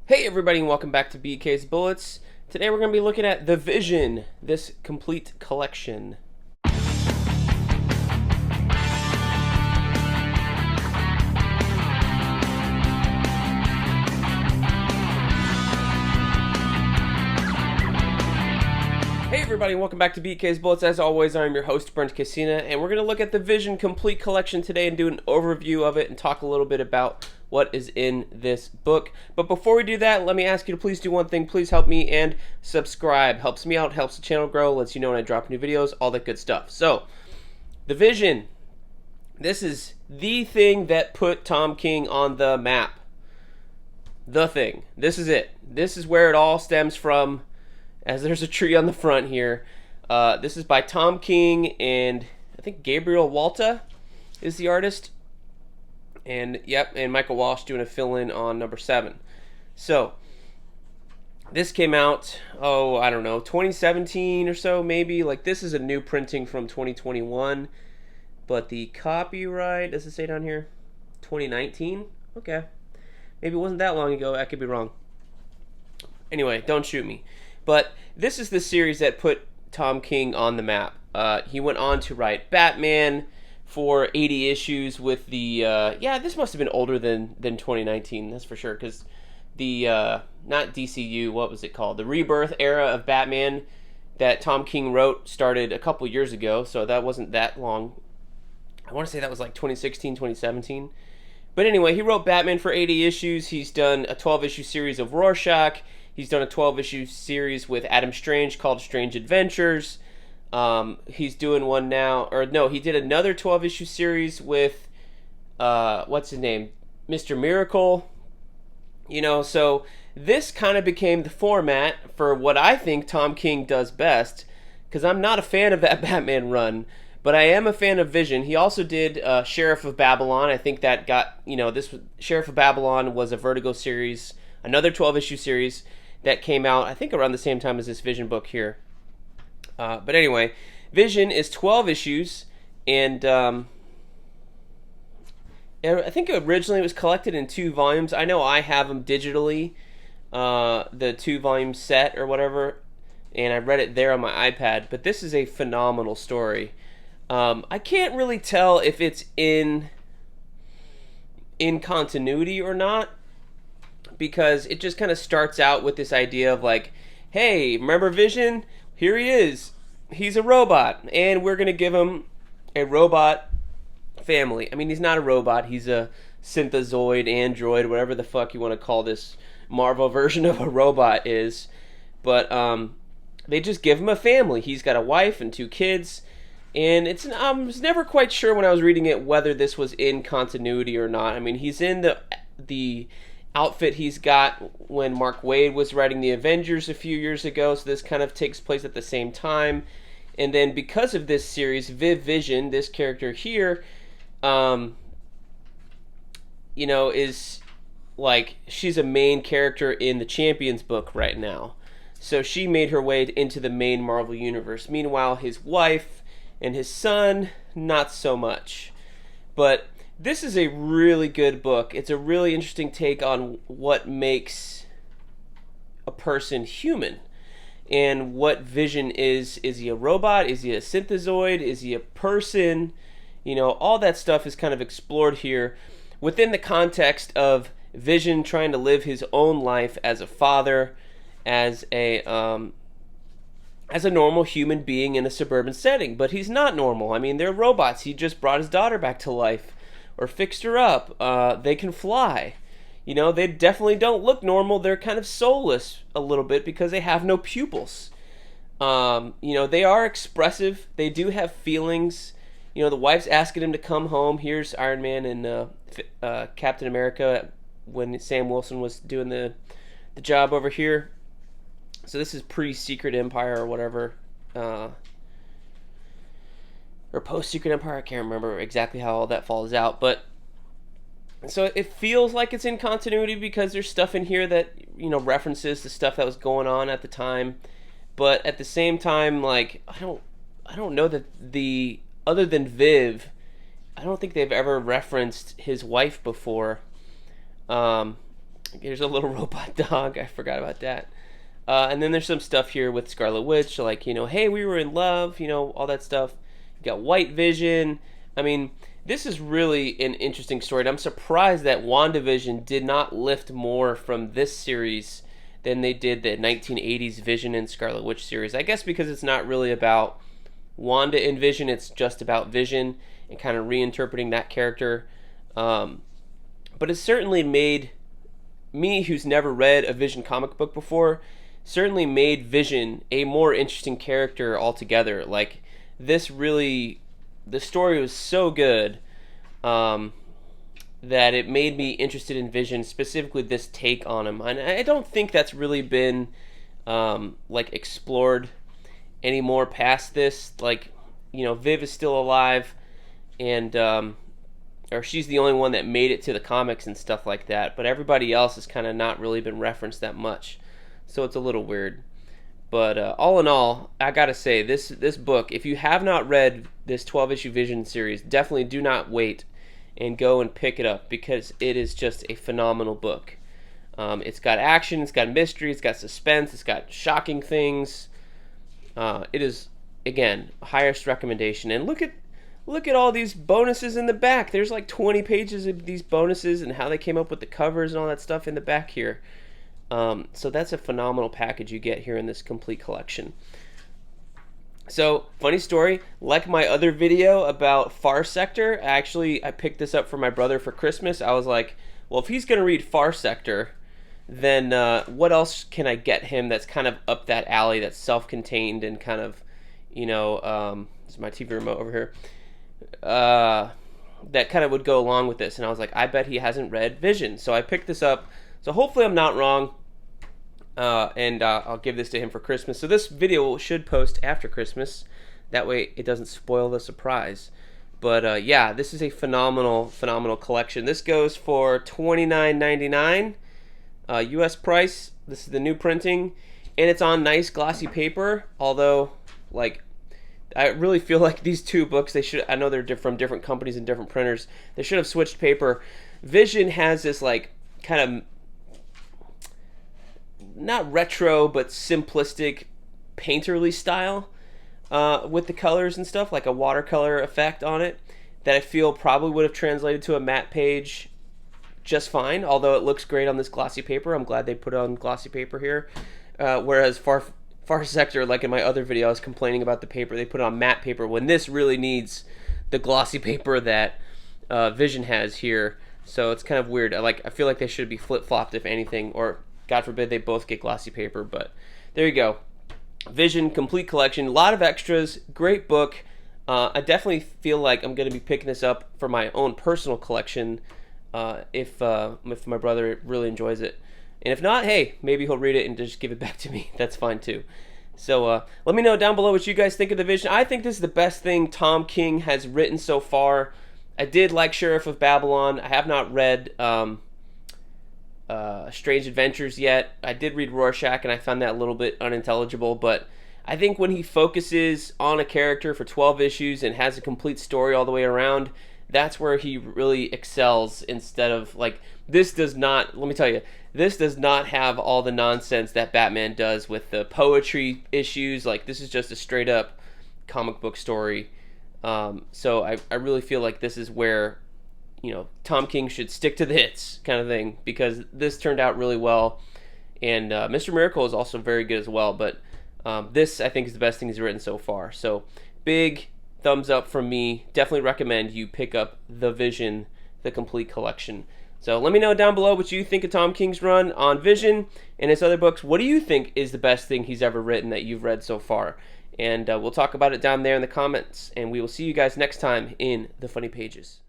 Hey everybody and welcome back to BK's Bullets. Today we're going to be looking at The Vision, this complete collection. Hey everybody and welcome back to BK's Bullets. As always, I'm your host Brent and we're going to look at The Vision complete collection today and do an overview of it and talk a little bit about what is in this book. But before we do that, let me ask you to please do one thing. Please help me and subscribe. Helps me out, helps the channel grow, lets you know when I drop new videos, all that good stuff. So, The Vision. This is the thing that put Tom King on the map. The thing. This is it. This is where it all stems from, as there's a tree on the front here. This is by Tom King and I think Gabriel Walta is the artist. And Michael Walsh doing a fill-in on number 7. So, this came out, I don't know, 2017 or so, maybe. Like, this is a new printing from 2021. But the copyright, does it say down here? 2019? Okay. Maybe it wasn't that long ago. I could be wrong. Anyway, don't shoot me. But this is the series that put Tom King on the map. He went on to write Batman for 80 issues with the, this must have been older than 2019, that's for sure, because the, not DCU, what was it called? The Rebirth era of Batman that Tom King wrote started a couple years ago, so that wasn't that long. I want to say that was like 2016, 2017. But anyway, he wrote Batman for 80 issues. He's done a 12-issue series of Rorschach. He's done a 12-issue series with Adam Strange called Strange Adventures. He's doing one now, he did another 12-issue series with, what's his name? Mr. Miracle. So this kind of became the format for what I think Tom King does best, because I'm not a fan of that Batman run, but I am a fan of Vision. He also did Sheriff of Babylon. I think that got, Sheriff of Babylon was a Vertigo series, another 12-issue series that came out, I think, around the same time as this Vision book here. But anyway, Vision is 12 issues, and I think originally it was collected in 2 volumes. I know I have them digitally, the 2-volume set or whatever, and I read it there on my iPad. But this is a phenomenal story. I can't really tell if it's in continuity or not, because it just kind of starts out with this idea of like, hey, remember Vision? Here he is. He's a robot, and we're going to give him a robot family. I mean, he's not a robot. He's a synthezoid, android, whatever the fuck you want to call this Marvel version of a robot is. But they just give him a family. He's got a wife and 2 kids, and I was never quite sure when I was reading it whether this was in continuity or not. I mean, he's in the outfit he's got when Mark Waid was writing the Avengers a few years ago, so this kind of takes place at the same time. And then because of this series, Vision, this character here, is like, she's a main character in the Champions book right now. So she made her way into the main Marvel universe. Meanwhile, his wife and his son, not so much. But this is a really good book. It's a really interesting take on what makes a person human and what Vision is. Is he a robot? Is he a synthezoid? Is he a person? All that stuff is kind of explored here within the context of Vision trying to live his own life as a father, as a normal human being in a suburban setting. But he's not normal. I mean, they're robots. He just brought his daughter back to life, or fixed her up. They can fly. They definitely don't look normal. They're kind of soulless a little bit because they have no pupils. They are expressive. They do have feelings. The wife's asking him to come home. Here's Iron Man and Captain America when Sam Wilson was doing the job over here. So this is pre-Secret Empire or whatever. Or post-Secret Empire, I can't remember exactly how all that falls out, but so it feels like it's in continuity because there's stuff in here that, references the stuff that was going on at the time, but at the same time, like, I don't know that other than Viv, I don't think they've ever referenced his wife before. Here's a little robot dog. I forgot about that. And then there's some stuff here with Scarlet Witch, like, hey, we were in love, all that stuff. You got White Vision. I mean, this is really an interesting story. And I'm surprised that WandaVision did not lift more from this series than they did the 1980s Vision and Scarlet Witch series. I guess because it's not really about Wanda and Vision, it's just about Vision and kind of reinterpreting that character. But it certainly made me, who's never read a Vision comic book before, certainly made Vision a more interesting character altogether. Like, this really, the story was so good that it made me interested in Vision, specifically this take on him. And I don't think that's really been like explored anymore past this. Like, Viv is still alive, and or she's the only one that made it to the comics and stuff like that, but everybody else has kind of not really been referenced that much, so it's a little weird. But all in all, I gotta say, this book, if you have not read this 12-issue Vision series, definitely do not wait and go and pick it up, because it is just a phenomenal book. It's got action, it's got mystery, it's got suspense, it's got shocking things. It is, again, highest recommendation. And look at all these bonuses in the back. There's like 20 pages of these bonuses and how they came up with the covers and all that stuff in the back here. So that's a phenomenal package you get here in this complete collection. So, funny story, like my other video about Far Sector, I picked this up for my brother for Christmas. I was like, well, if he's going to read Far Sector, then what else can I get him that's kind of up that alley, that's self-contained and kind of, this is my TV remote over here, that kind of would go along with this. And I was like, I bet he hasn't read Vision. So I picked this up. So hopefully I'm not wrong. And I'll give this to him for Christmas. So this video should post after Christmas. That way it doesn't spoil the surprise. But yeah, this is a phenomenal collection. This goes for $29.99 US price. This is the new printing. And it's on nice glossy paper. Although, like, I really feel like these two books, I know they're from different companies and different printers. They should have switched paper. Vision has this, like, kind of, not retro, but simplistic, painterly style with the colors and stuff, like a watercolor effect on it, that I feel probably would have translated to a matte page just fine, although it looks great on this glossy paper. I'm glad they put it on glossy paper here. Whereas Far Sector, like in my other video, I was complaining about the paper. They put it on matte paper when this really needs the glossy paper that Vision has here. So it's kind of weird. I feel like they should be flip-flopped, if anything, or God forbid they both get glossy paper. But there you go. Vision complete collection. A lot of extras. Great book. I definitely feel like I'm going to be picking this up for my own personal collection if my brother really enjoys it. And if not, hey, maybe he'll read it and just give it back to me. That's fine too. So let me know down below what you guys think of the Vision. I think this is the best thing Tom King has written so far. I did like Sheriff of Babylon. I have not read Strange Adventures yet. I did read Rorschach, and I found that a little bit unintelligible. But I think when he focuses on a character for 12 issues and has a complete story all the way around, that's where he really excels. Instead of, like, this does not, let me tell you, this does not have all the nonsense that Batman does with the poetry issues. Like, this is just a straight up comic book story. So I really feel like this is where, Tom King should stick to the hits kind of thing, because this turned out really well. And Mr. Miracle is also very good as well. But this, I think, is the best thing he's written so far. So big thumbs up from me. Definitely recommend you pick up The Vision, the complete collection. So let me know down below what you think of Tom King's run on Vision and his other books. What do you think is the best thing he's ever written that you've read so far? And we'll talk about it down there in the comments. And we will see you guys next time in the Funny Pages.